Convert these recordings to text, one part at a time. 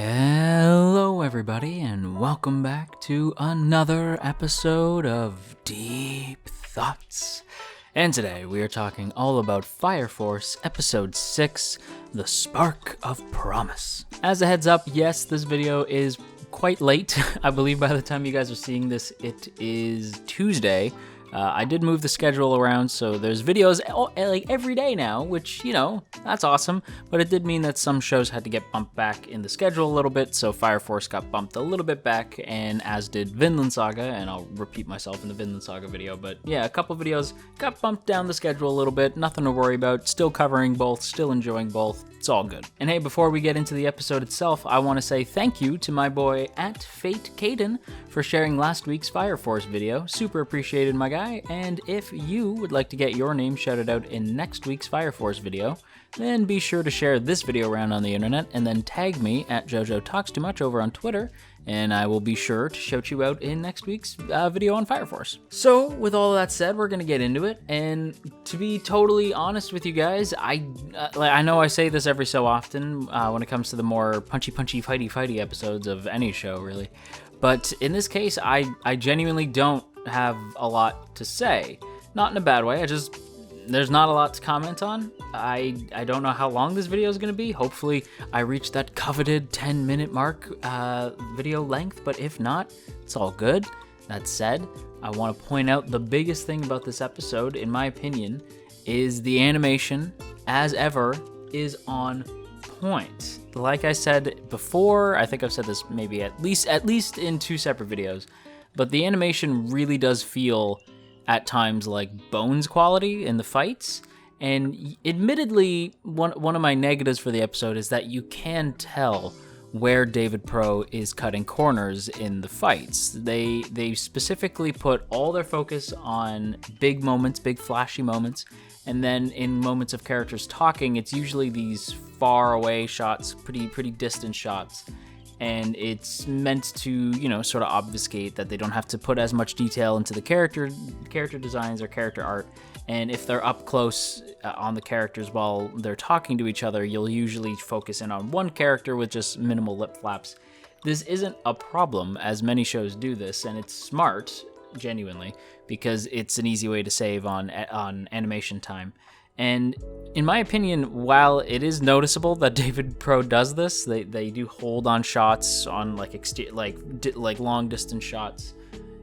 Hello everybody and welcome back to another episode of Deep Thoughts. And today we are talking all about Fire Force Episode 6, The Spark of Promise. As a heads up, yes, this video is quite late. I believe by the time you guys are seeing this, it is Tuesday. I did move the schedule around, so there's videos like every day now, which, you know, that's awesome. But it did mean that some shows had to get bumped back in the schedule a little bit, so Fire Force got bumped a little bit back, and as did Vinland Saga, and I'll repeat myself in the Vinland Saga video. But yeah, a couple videos got bumped down the schedule a little bit, nothing to worry about, still covering both, still enjoying both. It's all good. And hey, before we get into the episode itself, I want to say thank you to my boy @FateCaden for sharing last week's Fire Force video. Super appreciated, my guy. And if you would like to get your name shouted out in next week's Fire Force video, then be sure to share this video around on the internet and then tag me @JoJo Talks Too Much over on Twitter, and I will be sure to shout you out in next week's video on Fire Force. So, with all that said, we're gonna get into it, and to be totally honest with you guys, I know I say this every so often when it comes to the more punchy, fighty episodes of any show, really, but in this case, I genuinely don't have a lot to say. Not in a bad way, there's not a lot to comment on. I don't know how long this video is going to be. Hopefully I reach that coveted 10-minute mark video length, but if not, it's all good. That said, I want to point out the biggest thing about this episode, in my opinion, is the animation, as ever, is on point. Like I said before, I think I've said this maybe at least in 2 separate videos, but the animation really does feel at times like Bones quality in the fights. And admittedly, one of my negatives for the episode is that you can tell where David Pro is cutting corners in the fights. They specifically put all their focus on big moments, big flashy moments, and then in moments of characters talking, it's usually these far away shots, pretty distant shots. And it's meant to, you know, sort of obfuscate that they don't have to put as much detail into the character designs or character art. And if they're up close on the characters while they're talking to each other, you'll usually focus in on one character with just minimal lip flaps. This isn't a problem, as many shows do this, and it's smart, genuinely, because it's an easy way to save on animation time. And in my opinion, while it is noticeable that David Pro does this, they do hold on shots on like long distance shots.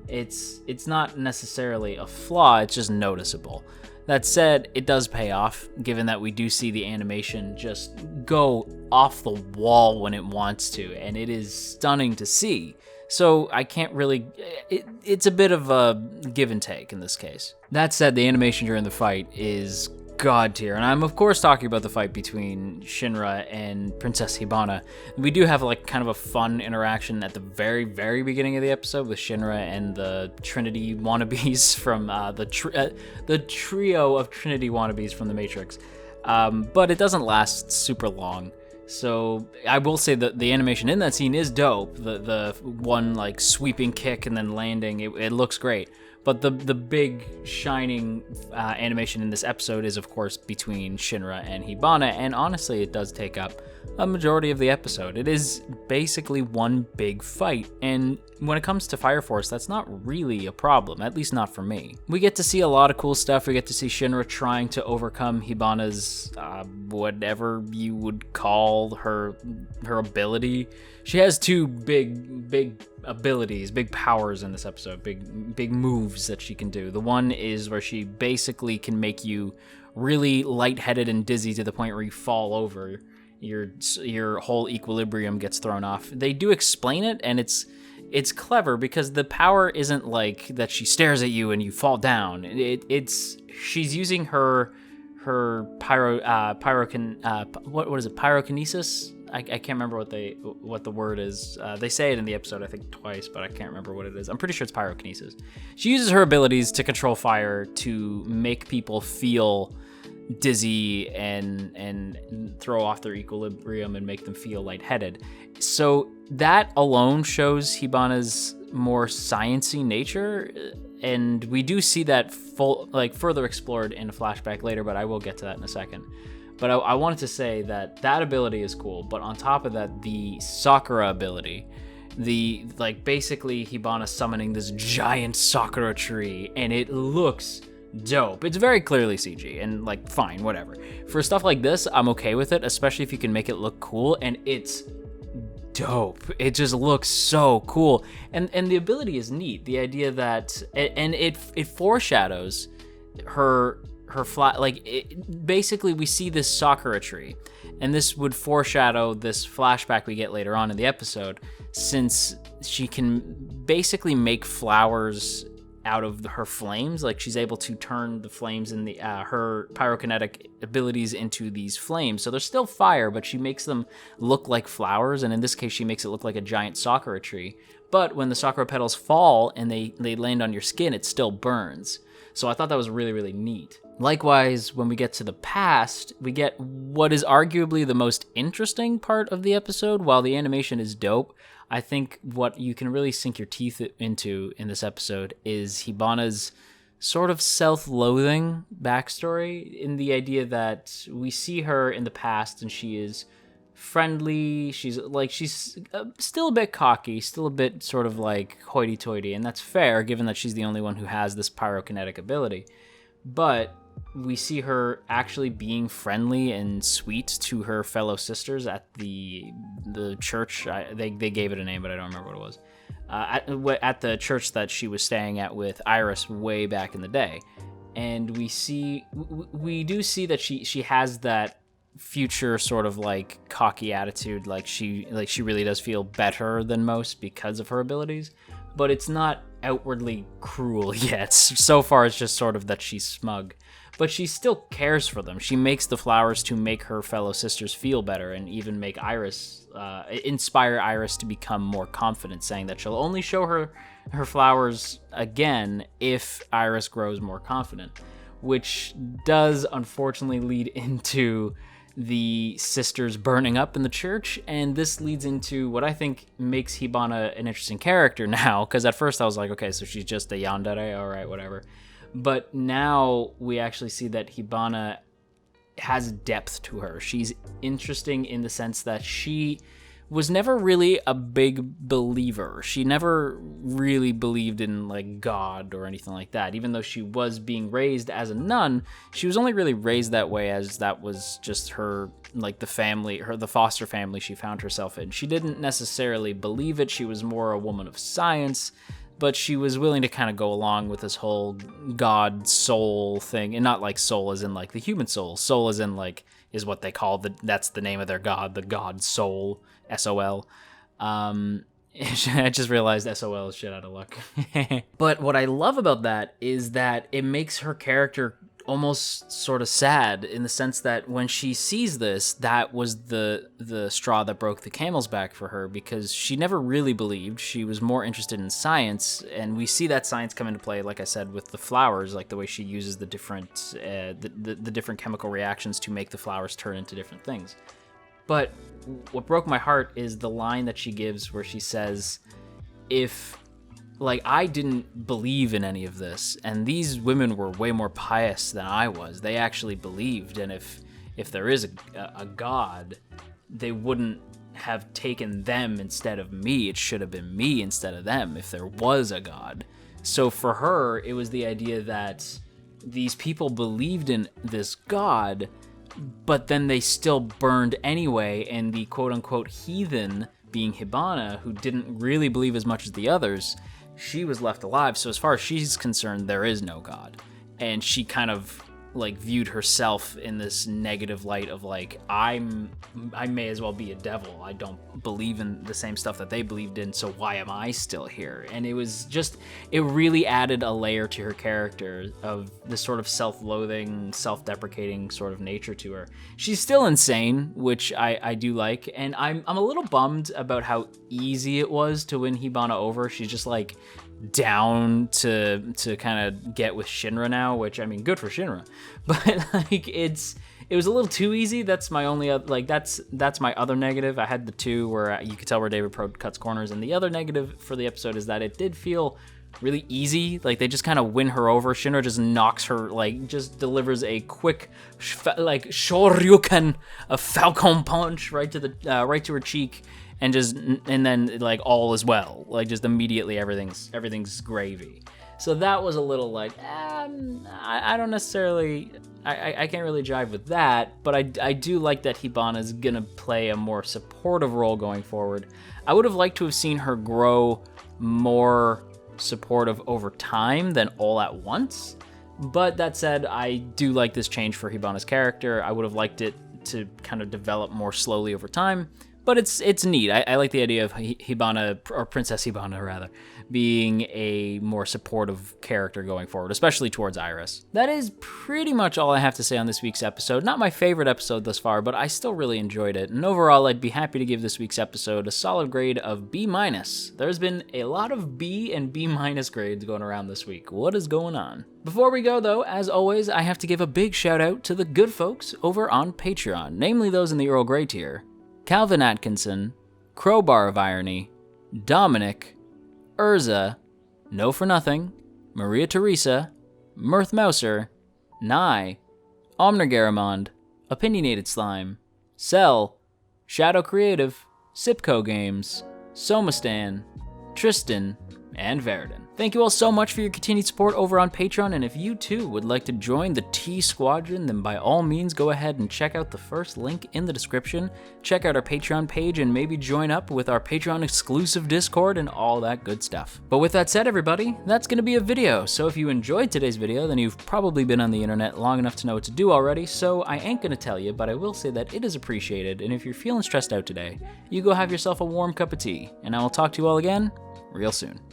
It's not necessarily a flaw, it's just noticeable. That said, it does pay off, given that we do see the animation just go off the wall when it wants to, and it is stunning to see. So I can't really, it's a bit of a give and take in this case. That said, the animation during the fight is god tier, and I'm of course talking about the fight between Shinra and Princess Hibana. We do have like kind of a fun interaction at the very beginning of the episode with Shinra and the Trinity wannabes from the trio of Trinity wannabes from the Matrix, but it doesn't last super long. So I will say that the animation in that scene is dope. The one like sweeping kick and then landing, it looks great. But the big shining animation in this episode is, of course, between Shinra and Hibana, and honestly, it does take up a majority of the episode. It is basically one big fight, and when it comes to Fire Force, that's not really a problem, at least not for me. We get to see a lot of cool stuff. We get to see Shinra trying to overcome Hibana's, whatever you would call her ability. She has 2 big abilities, big powers in this episode, big moves that she can do. The one is where she basically can make you really lightheaded and dizzy to the point where you fall over. Your whole equilibrium gets thrown off. They do explain it, and it's clever because the power isn't like that she stares at you and you fall down. She's using her pyrokinesis. I can't remember what the word is. They say it in the episode, I think twice, but I can't remember what it is. I'm pretty sure it's pyrokinesis. She uses her abilities to control fire to make people feel dizzy and throw off their equilibrium and make them feel lightheaded. So that alone shows Hibana's more sciencey nature, and we do see that further explored in a flashback later, but I will get to that in a second. But I wanted to say that ability is cool, but on top of that, the Sakura ability, basically Hibana summoning this giant Sakura tree, and it looks dope. It's very clearly CG, and fine, whatever. For stuff like this, I'm okay with it, especially if you can make it look cool, and it's dope. It just looks so cool, and the ability is neat. The idea that, and it foreshadows her flat, basically we see this Sakura tree, and this would foreshadow this flashback we get later on in the episode, since she can basically make flowers out of her flames. She's able to turn the flames in her pyrokinetic abilities into these flames. So they're still fire, but she makes them look like flowers, and in this case she makes it look like a giant Sakura tree. But when the Sakura petals fall and they land on your skin, it still burns. So I thought that was really, really neat. Likewise, when we get to the past, we get what is arguably the most interesting part of the episode. While the animation is dope, I think what you can really sink your teeth into in this episode is Hibana's sort of self-loathing backstory, in the idea that we see her in the past and she is friendly, she's still a bit cocky, still a bit sort of hoity-toity, and that's fair given that she's the only one who has this pyrokinetic ability. But we see her actually being friendly and sweet to her fellow sisters at the church. They gave it a name, but I don't remember what it was. At the church that she was staying at with Iris way back in the day. And we do see that she has that future sort of cocky attitude, she really does feel better than most because of her abilities, but it's not outwardly cruel yet. So far it's just sort of that she's smug, but she still cares for them. She makes the flowers to make her fellow sisters feel better, and even make inspire Iris to become more confident, saying that she'll only show her flowers again if Iris grows more confident, which does unfortunately lead into the sisters burning up in the church. And this leads into what I think makes Hibana an interesting character now, because at first I was like, okay, so she's just a yandere, all right, whatever. But now we actually see that Hibana has depth to her. She's interesting in the sense that she was never really a big believer. She never really believed in God or anything like that. Even though she was being raised as a nun, she was only really raised that way as that was just her, the foster family she found herself in. She didn't necessarily believe it. She was more a woman of science, but she was willing to kind of go along with this whole God soul thing, and not soul as in the human soul. Soul as in is what they call that's the name of their god, the God soul, SOL. I just realized SOL is shit out of luck. But what I love about that is that it makes her character almost sort of sad, in the sense that when she sees this, that was the straw that broke the camel's back for her, because she never really believed. She was more interested in science, and we see that science come into play, like I said, with the flowers, the way she uses the different the different chemical reactions to make the flowers turn into different things. But what broke my heart is the line that she gives where she says, if I didn't believe in any of this, and these women were way more pious than I was. They actually believed, and if there is a God, they wouldn't have taken them instead of me. It should have been me instead of them if there was a God. So for her, it was the idea that these people believed in this God, but then they still burned anyway, and the quote-unquote heathen, being Hibana, who didn't really believe as much as the others, she was left alive. So as far as she's concerned, there is no God. And she kind of viewed herself in this negative light of I may as well be a devil. I don't believe in the same stuff that they believed in, so why am I still here? And it was just, it really added a layer to her character of this sort of self-loathing, self-deprecating sort of nature to her. She's still insane, which I do like, and I'm a little bummed about how easy it was to win Hibana over. She's just down to kind of get with Shinra now, which, I mean, good for Shinra, but it was a little too easy. That's my only that's my other negative. I had the two where you could tell where David Pro cuts corners, and the other negative for the episode is that it did feel really easy. Like, they just kind of win her over. Shinra just knocks her, like, just delivers a quick, like, shoryuken, a falcon punch right to her cheek, and then, like, all is well. Like, just immediately everything's gravy. So that was a little like, I don't necessarily, I can't really jive with that, but I do like that Hibana's gonna play a more supportive role going forward. I would have liked to have seen her grow more supportive over time than all at once. But that said, I do like this change for Hibana's character. I would have liked it to kind of develop more slowly over time. But it's neat. I like the idea of Hibana, or Princess Hibana rather, being a more supportive character going forward, especially towards Iris. That is pretty much all I have to say on this week's episode. Not my favorite episode thus far, but I still really enjoyed it. And overall, I'd be happy to give this week's episode a solid grade of B-. There's been a lot of B and B- grades going around this week. What is going on? Before we go, though, as always, I have to give a big shout out to the good folks over on Patreon, namely those in the Earl Grey tier: Calvin Atkinson, Crowbar of Irony, Dominic, Urza, No For Nothing, Maria Teresa, Mirth Mouser, Nye, Omnigaramond, Opinionated Slime, Cell, Shadow Creative, Sipco Games, Somastan, Tristan, and Verdon. Thank you all so much for your continued support over on Patreon, and if you too would like to join the T Squadron, then by all means go ahead and check out the first link in the description. Check out our Patreon page and maybe join up with our Patreon exclusive Discord and all that good stuff. But with that said, everybody, that's going to be a video, so if you enjoyed today's video, then you've probably been on the internet long enough to know what to do already, so I ain't going to tell you, but I will say that it is appreciated, and if you're feeling stressed out today, you go have yourself a warm cup of tea, and I will talk to you all again real soon.